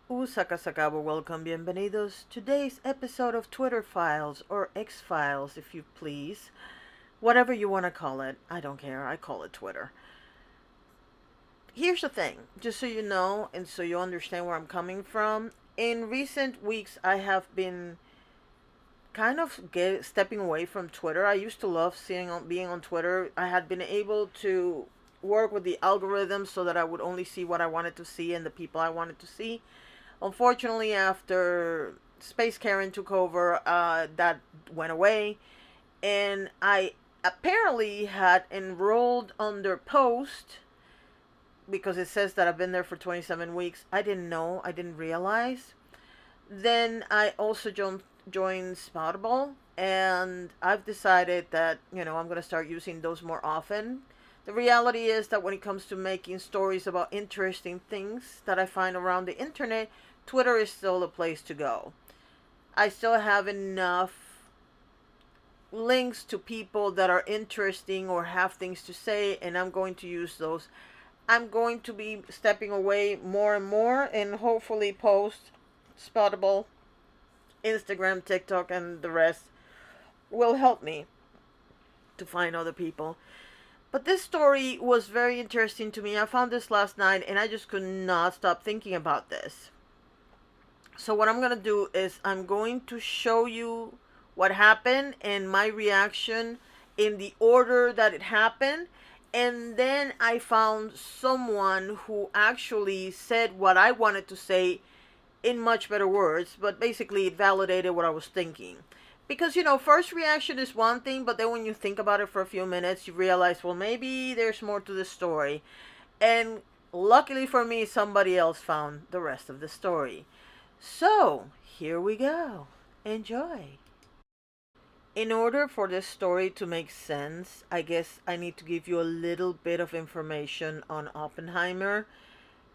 Sacabo, welcome, bienvenidos. Today's episode of Twitter Files, or X Files, if you please. Whatever you want to call it. I don't care. I call it Twitter. Here's the thing, just so you know, and so you understand where I'm coming from. In recent weeks, I have been kind of stepping away from Twitter. I used to love being on Twitter. I had been able to work with the algorithm so that I would only see what I wanted to see and the people I wanted to see. Unfortunately, after Space Karen took over, that went away, and I apparently had enrolled under Post because it says that I've been there for 27 weeks. I didn't know, I didn't realize. Then I also joined Spoutable, and I've decided that, I'm going to start using those more often. The reality is that when it comes to making stories about interesting things that I find around the internet, Twitter is still the place to go. I still have enough links to people that are interesting or have things to say, and I'm going to use those. I'm going to be stepping away more and more, and hopefully Post, Spoutable, Instagram, TikTok, and the rest will help me to find other people. But this story was very interesting to me. I found this last night and I just could not stop thinking about this. So what I'm going to do is I'm going to show you what happened and my reaction in the order that it happened. And then I found someone who actually said what I wanted to say in much better words, but basically it validated what I was thinking. Because, first reaction is one thing, but then when you think about it for a few minutes, you realize, well, maybe there's more to the story. And luckily for me, somebody else found the rest of the story. So, here we go. Enjoy. In order for this story to make sense, I guess I need to give you a little bit of information on Oppenheimer.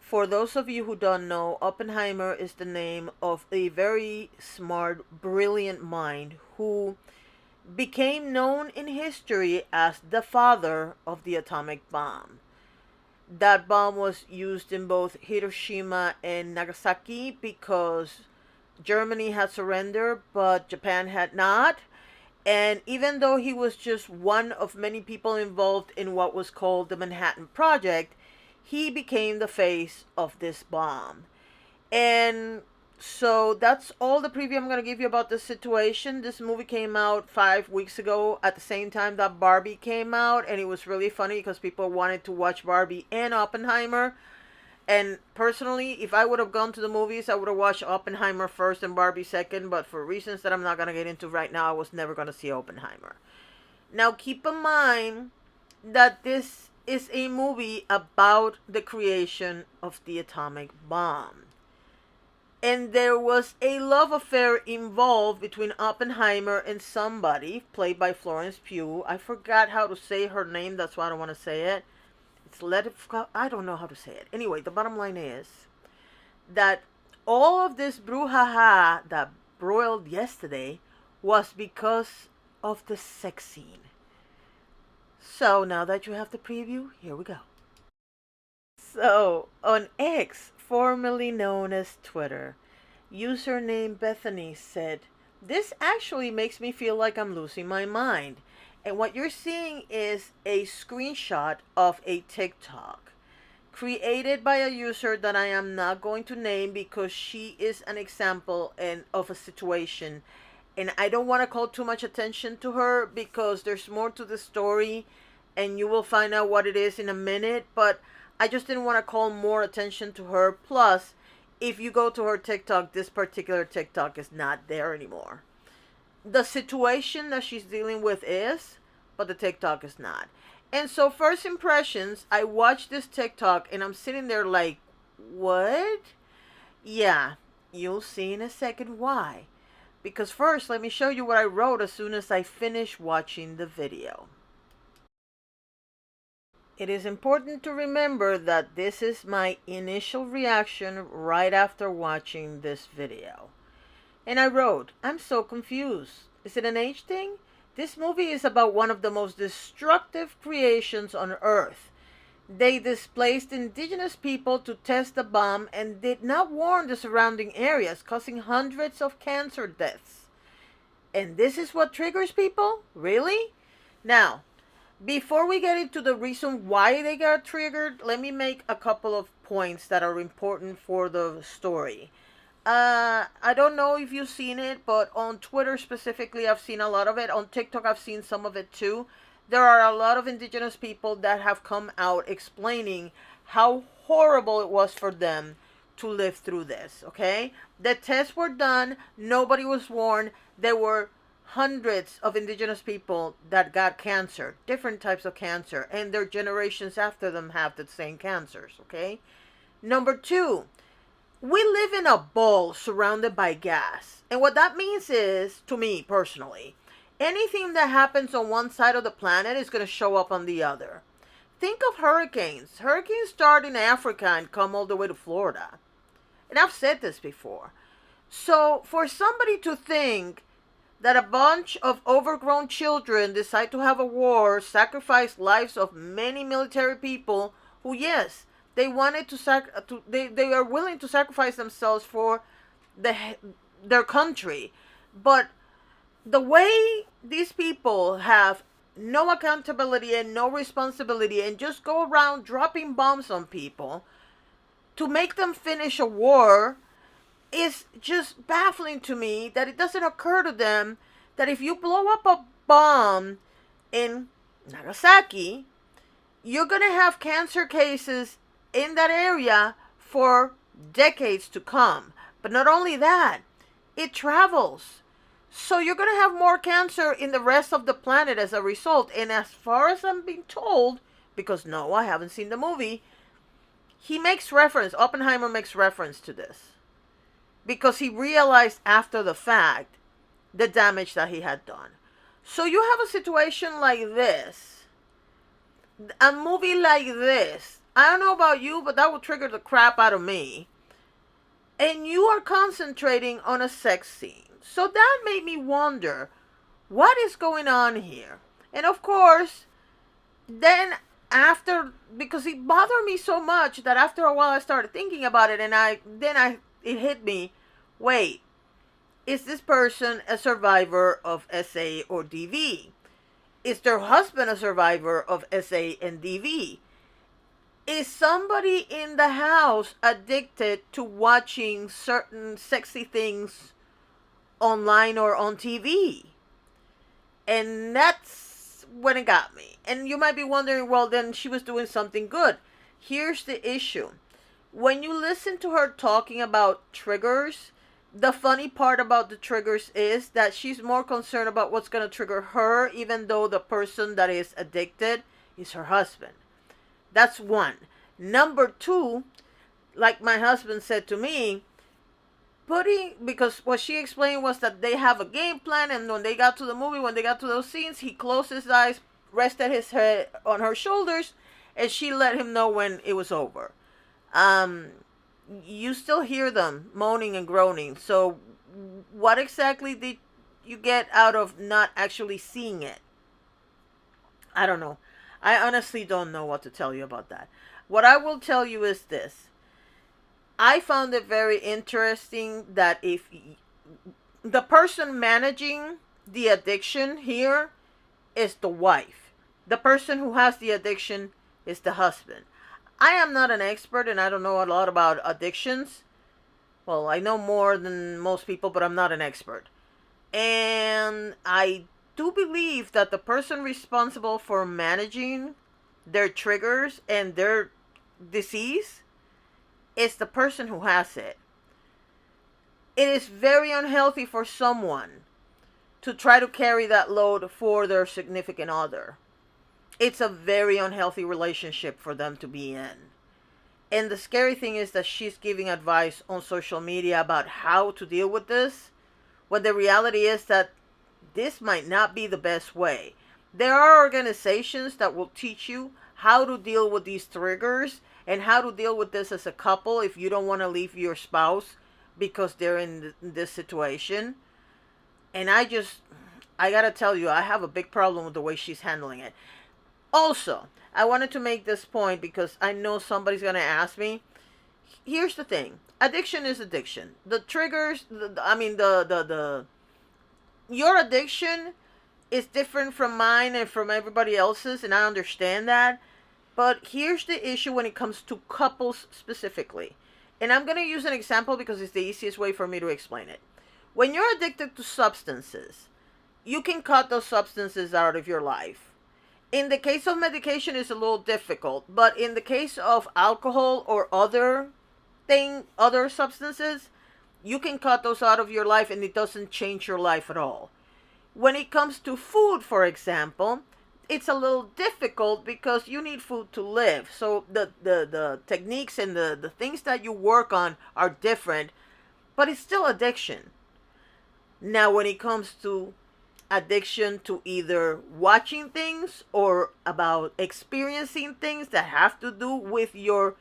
For those of you who don't know, Oppenheimer is the name of a very smart, brilliant mind who became known in history as the father of the atomic bomb. That bomb was used in both Hiroshima and Nagasaki because Germany had surrendered, but Japan had not. And even though he was just one of many people involved in what was called the Manhattan Project, he became the face of this bomb. And so that's all the preview I'm going to give you about this situation. This movie came out 5 weeks ago at the same time that Barbie came out. And it was really funny because people wanted to watch Barbie and Oppenheimer. And personally, if I would have gone to the movies, I would have watched Oppenheimer first and Barbie second. But for reasons that I'm not going to get into right now, I was never going to see Oppenheimer. Now keep in mind that this is a movie about the creation of the atomic bomb. And there was a love affair involved between Oppenheimer and somebody, played by Florence Pugh. I forgot how to say her name, that's why I don't want to say it. I don't know how to say it. Anyway, the bottom line is that all of this brouhaha that broiled yesterday was because of the sex scene. So now that you have the preview, here we go. So, on X, formerly known as Twitter, username Bethany said, "This actually makes me feel like I'm losing my mind." And what you're seeing is a screenshot of a TikTok created by a user that I am not going to name because she is an example of a situation. And I don't want to call too much attention to her because there's more to the story and you will find out what it is in a minute. But I just didn't want to call more attention to her. Plus, if you go to her TikTok, this particular TikTok is not there anymore. The situation that she's dealing with is, but the TikTok is not. And so first impressions, I watched this TikTok and I'm sitting there like, what? Yeah, you'll see in a second why. Because first, let me show you what I wrote as soon as I finished watching the video. It is important to remember that this is my initial reaction right after watching this video. And I wrote, "I'm so confused. Is it an age thing? This movie is about one of the most destructive creations on Earth. They displaced indigenous people to test the bomb and did not warn the surrounding areas, causing hundreds of cancer deaths. And this is what triggers people? Really? Now, before we get into the reason why they got triggered, let me make a couple of points that are important for the story. I don't know if you've seen it, but on Twitter specifically, I've seen a lot of it. On TikTok, I've seen some of it too. There are a lot of indigenous people that have come out explaining how horrible it was for them to live through this, okay? The tests were done, nobody was warned. There were hundreds of indigenous people that got cancer, different types of cancer, and their generations after them have the same cancers, okay? Number two, we live in a bowl surrounded by gas. And what that means is, to me personally, anything that happens on one side of the planet is going to show up on the other. Think of hurricanes. Hurricanes start in Africa and come all the way to Florida. And I've said this before. So for somebody to think that a bunch of overgrown children decide to have a war, sacrifice lives of many military people who, yes, they wanted to, they are willing to sacrifice themselves for the their country, but the way these people have no accountability and no responsibility and just go around dropping bombs on people to make them finish a war is just baffling to me, that it doesn't occur to them that if you blow up a bomb in Nagasaki, you're going to have cancer cases in that area for decades to come. But not only that, it travels. So you're going to have more cancer in the rest of the planet as a result. And as far as I'm being told, because no, I haven't seen the movie, Oppenheimer makes reference to this. Because he realized after the fact the damage that he had done. So you have a situation like this, a movie like this. I don't know about you, but that would trigger the crap out of me. And you are concentrating on a sex scene. So that made me wonder, what is going on here? And of course, then because it bothered me so much that after a while I started thinking about it, and it hit me, wait, is this person a survivor of SA or DV? Is their husband a survivor of SA and DV? Is somebody in the house addicted to watching certain sexy things online or on TV? And that's when it got me. And you might be wondering, well, then she was doing something good. Here's the issue. When you listen to her talking about triggers, the funny part about the triggers is that she's more concerned about what's going to trigger her, even though the person that is addicted is her husband. That's one. Number two, like my husband said to me, because what she explained was that they have a game plan, and when they got to the movie, when they got to those scenes, he closed his eyes, rested his head on her shoulders, and she let him know when it was over. You still hear them moaning and groaning. So what exactly did you get out of not actually seeing it? I don't know. I honestly don't know what to tell you about that. What I will tell you is this. I found it very interesting that if the person managing the addiction here is the wife, the person who has the addiction is the husband. I am not an expert and I don't know a lot about addictions. Well, I know more than most people, but I'm not an expert. And I do believe that the person responsible for managing their triggers and their disease is the person who has it. It is very unhealthy for someone to try to carry that load for their significant other. It's a very unhealthy relationship for them to be in. And the scary thing is that she's giving advice on social media about how to deal with this, when the reality is that this might not be the best way. There are organizations that will teach you how to deal with these triggers and how to deal with this as a couple if you don't want to leave your spouse because they're in this situation. And I gotta tell you, I have a big problem with the way she's handling it. Also, I wanted to make this point because I know somebody's going to ask me. Here's the thing. Addiction is addiction. The triggers, I mean, your addiction is different from mine and from everybody else's, and I understand that. But here's the issue when it comes to couples specifically. And I'm going to use an example because it's the easiest way for me to explain it. When you're addicted to substances, you can cut those substances out of your life. In the case of medication, it's a little difficult, but in the case of alcohol or other substances, you can cut those out of your life and it doesn't change your life at all. When it comes to food, for example, it's a little difficult because you need food to live. So the techniques and the things that you work on are different, but it's still addiction. Now, when it comes to addiction to either watching things or about experiencing things that have to do with your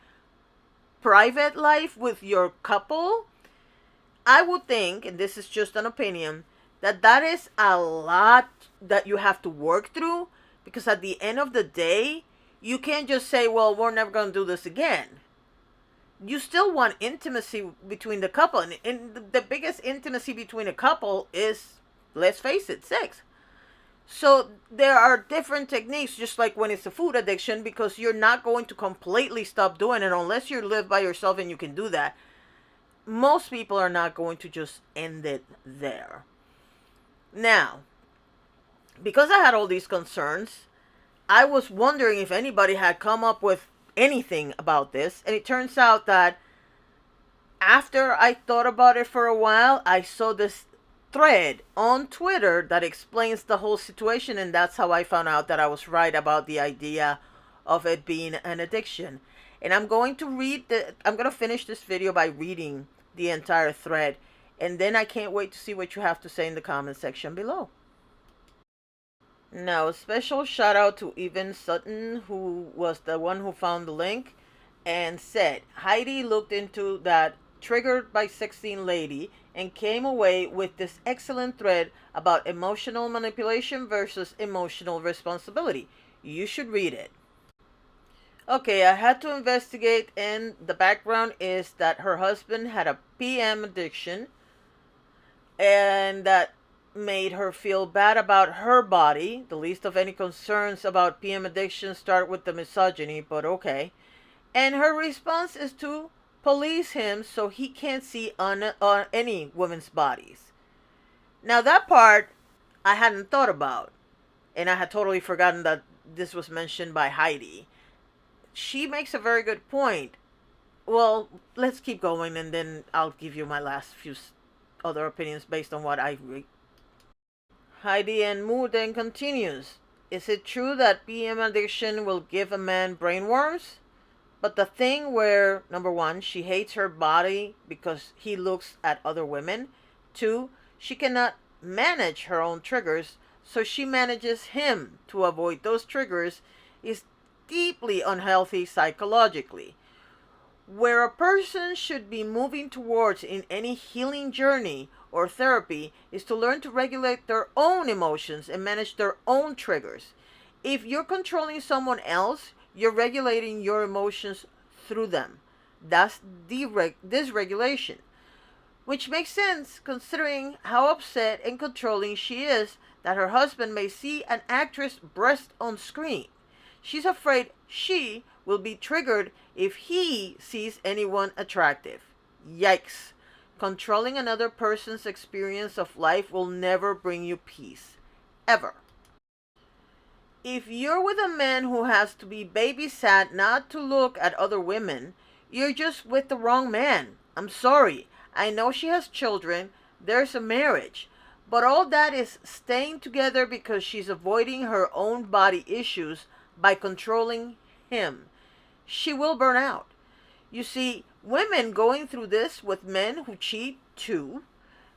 private life, with your couple, I would think, and this is just an opinion, that is a lot that you have to work through, because at the end of the day, you can't just say, well, we're never going to do this again. You still want intimacy between the couple, and the biggest intimacy between a couple is, let's face it, sex. So there are different techniques, just like when it's a food addiction, because you're not going to completely stop doing it unless you live by yourself and you can do that. Most people are not going to just end it there. Now, because I had all these concerns, I was wondering if anybody had come up with anything about this, and it turns out that after I thought about it for a while, I saw this thread on Twitter that explains the whole situation, and that's how I found out that I was right about the idea of it being an addiction. And I'm going to finish this video by reading the entire thread, and then I can't wait to see what you have to say in the comment section below. Now, a special shout out to Evan Sutton, who was the one who found the link and said, Heidi looked into that triggered by 16 lady and came away with this excellent thread about emotional manipulation versus emotional responsibility. You should read it. Okay, I had to investigate, and the background is that her husband had a PM addiction, and that made her feel bad about her body. The least of any concerns about PM addiction start with the misogyny, but okay. And her response is to police him so he can't see on any women's bodies. Now that part I hadn't thought about, and I had totally forgotten that this was mentioned by Heidi. She makes a very good point. Well, let's keep going, and then I'll give you my last few other opinions based on what I read. Heidi and Moore then continues. Is it true that PM addiction will give a man brainworms? But the thing where, number one, she hates her body because he looks at other women. Two, she cannot manage her own triggers, so she manages him to avoid those triggers, is deeply unhealthy psychologically. Where a person should be moving towards in any healing journey or therapy is to learn to regulate their own emotions and manage their own triggers. If you're controlling someone else, you're regulating your emotions through them. That's dysregulation. Which makes sense considering how upset and controlling she is that her husband may see an actress' breast on screen. She's afraid she will be triggered if he sees anyone attractive. Yikes. Controlling another person's experience of life will never bring you peace. Ever. If you're with a man who has to be babysat not to look at other women, you're just with the wrong man. I'm sorry. I know she has children. There's a marriage. But all that is staying together because she's avoiding her own body issues by controlling him. She will burn out. You see, women going through this with men who cheat too,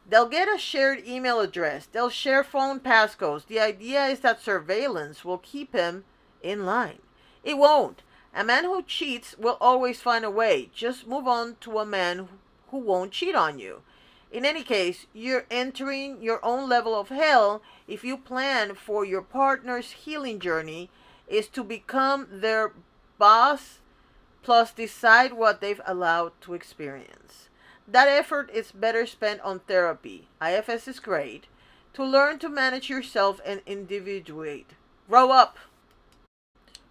they'll get a shared email address. They'll share phone passcodes. The idea is that surveillance will keep him in line. It won't. A man who cheats will always find a way. Just move on to a man who won't cheat on you. In any case, you're entering your own level of hell if you plan for your partner's healing journey is to become their boss plus decide what they've allowed to experience. That effort is better spent on therapy. IFS is great. To learn to manage yourself and individuate. Grow up.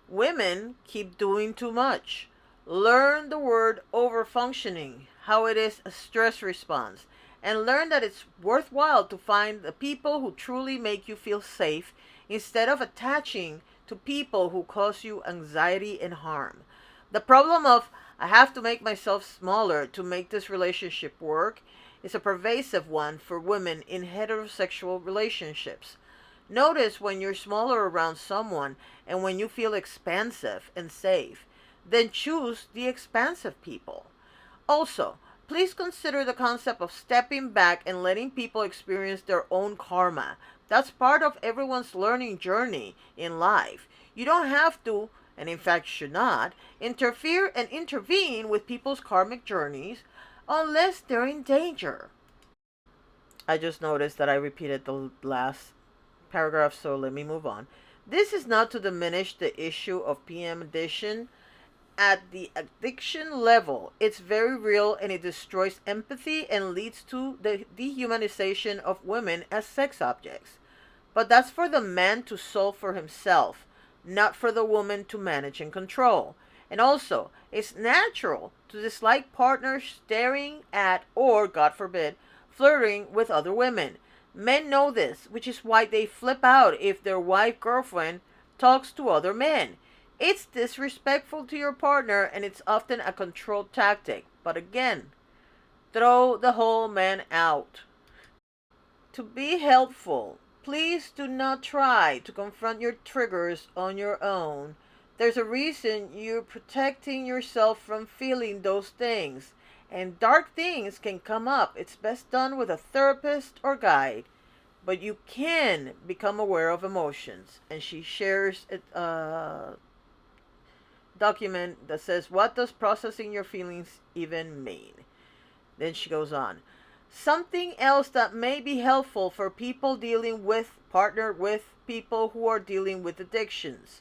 Women keep doing too much. Learn the word overfunctioning, how it is a stress response, and learn that it's worthwhile to find the people who truly make you feel safe instead of attaching to people who cause you anxiety and harm. The problem of I have to make myself smaller to make this relationship work is a pervasive one for women in heterosexual relationships. Notice when you're smaller around someone and when you feel expansive and safe. Then choose the expansive people. Also, please consider the concept of stepping back and letting people experience their own karma. That's part of everyone's learning journey in life. You don't have to, and in fact should not, interfere and intervene with people's karmic journeys unless they're in danger. I just noticed that I repeated the last paragraph, so let me move on. This is not to diminish the issue of PM addiction. At the addiction level, it's very real and it destroys empathy and leads to the dehumanization of women as sex objects. But that's for the man to solve for himself, not for the woman to manage and control. And also, it's natural to dislike partners staring at or, God forbid, flirting with other women. Men know this, which is why they flip out if their wife girlfriend talks to other men. It's disrespectful to your partner and it's often a control tactic. But again, throw the whole man out. To be helpful, please do not try to confront your triggers on your own. There's a reason you're protecting yourself from feeling those things. And dark things can come up. It's best done with a therapist or guide. But you can become aware of emotions. And she shares a document that says, what does processing your feelings even mean? Then she goes on. Something else that may be helpful for people dealing with, partner with people who are dealing with addictions.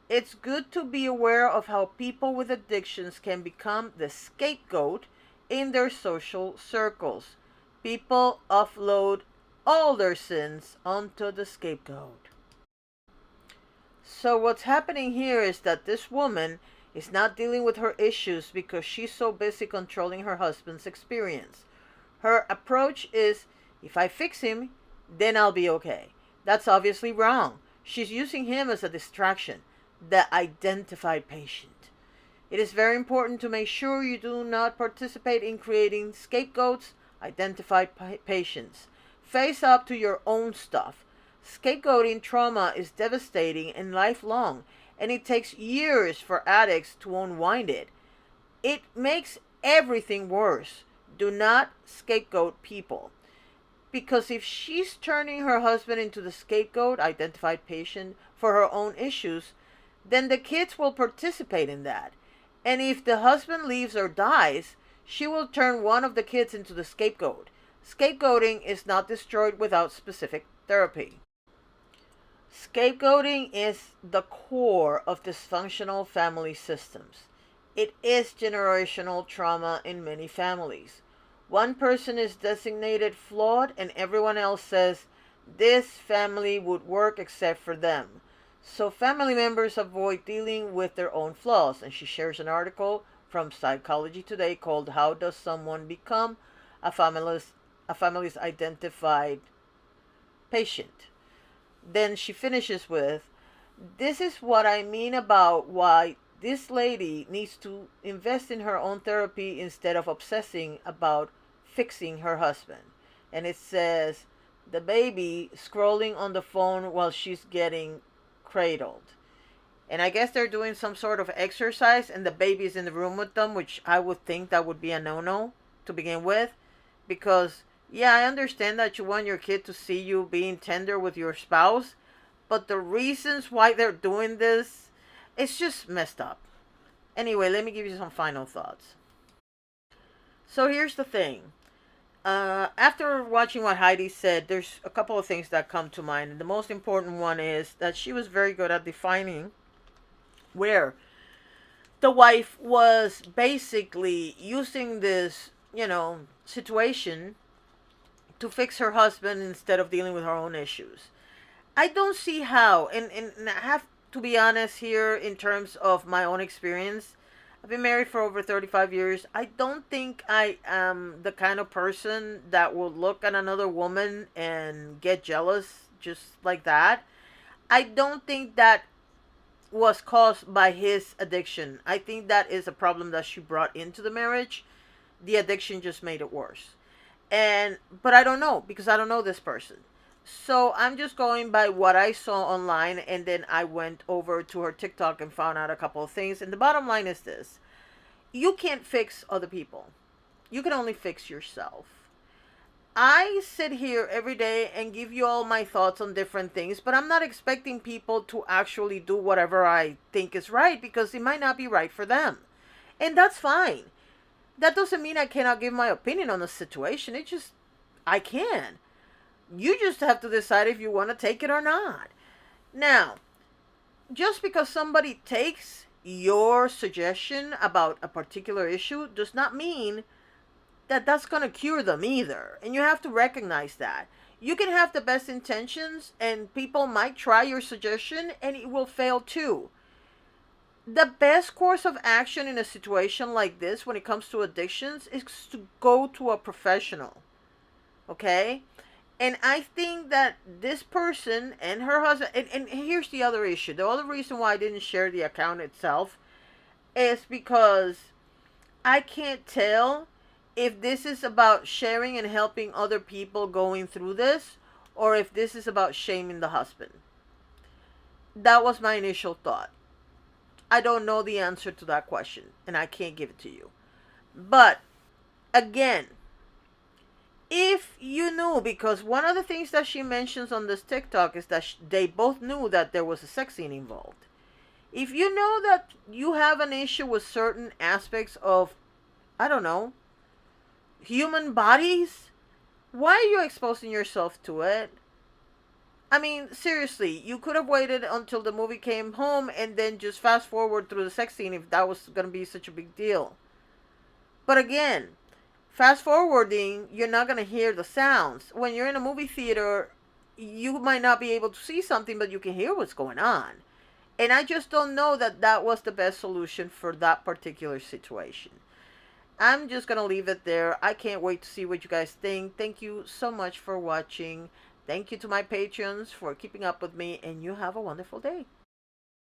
It's good to be aware of how people with addictions can become the scapegoat in their social circles. People offload all their sins onto the scapegoat. So what's happening here is that this woman is not dealing with her issues because she's so busy controlling her husband's experience. Her approach is, if I fix him, then I'll be okay. That's obviously wrong. She's using him as a distraction, the identified patient. It is very important to make sure you do not participate in creating scapegoats, identified patients. Face up to your own stuff. Scapegoating trauma is devastating and lifelong, and it takes years for addicts to unwind it. It makes everything worse. Do not scapegoat people. Because if she's turning her husband into the scapegoat, identified patient, for her own issues, then the kids will participate in that. And if the husband leaves or dies, she will turn one of the kids into the scapegoat. Scapegoating is not destroyed without specific therapy. Scapegoating is the core of dysfunctional family systems. It is generational trauma in many families. One person is designated flawed and everyone else says, this family would work except for them. So family members avoid dealing with their own flaws. And she shares an article from Psychology Today called How Does Someone Become a Family's Identified Patient? Then she finishes with, this is what I mean about why this lady needs to invest in her own therapy instead of obsessing about fixing her husband. And it says, the baby scrolling on the phone while she's getting cradled. And I guess they're doing some sort of exercise and the baby's in the room with them, which I would think that would be a no-no to begin with. Because, yeah, I understand that you want your kid to see you being tender with your spouse, but the reasons why they're doing this, it's just messed up. Anyway, let me give you some final thoughts. So here's the thing. After watching what Heidi said, there's a couple of things that come to mind. And the most important one is that she was very good at defining where the wife was basically using this, situation to fix her husband instead of dealing with her own issues. I don't see how, and I have to be honest here in terms of my own experience. I've been married for over 35 years. I don't think I am the kind of person that will look at another woman and get jealous just like that. I don't think that was caused by his addiction. I think that is a problem that she brought into the marriage. The addiction just made it worse. And but I don't know because I don't know this person. So I'm just going by what I saw online, and then I went over to her TikTok and found out a couple of things. And the bottom line is this: you can't fix other people. You can only fix yourself. I sit here every day and give you all my thoughts on different things, but I'm not expecting people to actually do whatever I think is right because it might not be right for them. And that's fine. That doesn't mean I cannot give my opinion on the situation. It just, I can. You just have to decide if you want to take it or not. Now, just because somebody takes your suggestion about a particular issue does not mean that that's going to cure them either. And you have to recognize that. You can have the best intentions and people might try your suggestion and it will fail too. The best course of action in a situation like this when it comes to addictions is to go to a professional. Okay? And I think that this person and her husband, and here's the other issue. The other reason why I didn't share the account itself is because I can't tell if this is about sharing and helping other people going through this or if this is about shaming the husband. That was my initial thought. I don't know the answer to that question and I can't give it to you. But again, if you knew, because one of the things that she mentions on this TikTok is that they both knew that there was a sex scene involved. If you know that you have an issue with certain aspects of, I don't know, human bodies, why are you exposing yourself to it? I mean, seriously, you could have waited until the movie came home and then just fast forward through the sex scene if that was going to be such a big deal. But again, fast forwarding, you're not going to hear the sounds. When you're in a movie theater, you might not be able to see something, but you can hear what's going on. And I just don't know that that was the best solution for that particular situation. I'm just going to leave it there. I can't wait to see what you guys think. Thank you so much for watching. Thank you to my patrons for keeping up with me, and you have a wonderful day.